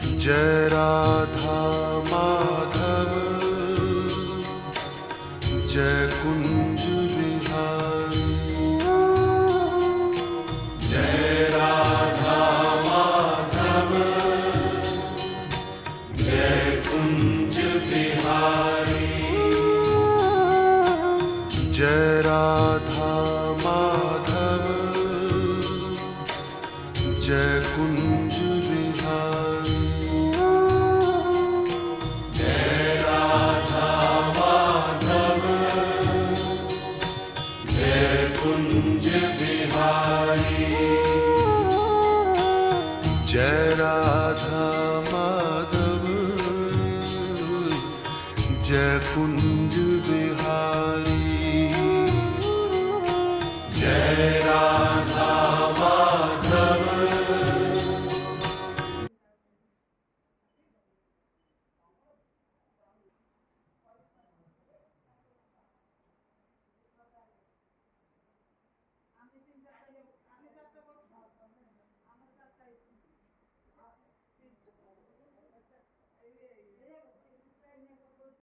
Jai Radha Madhav Jai Kunj Bihari. Jai Radha Madhav Jai Kunj Bihari. Jai Radha Madhav Jai Kunj Bihari. Jai Radha Madhav Jai Kunj Bihari. Jai Radha Madhav Jai Kunj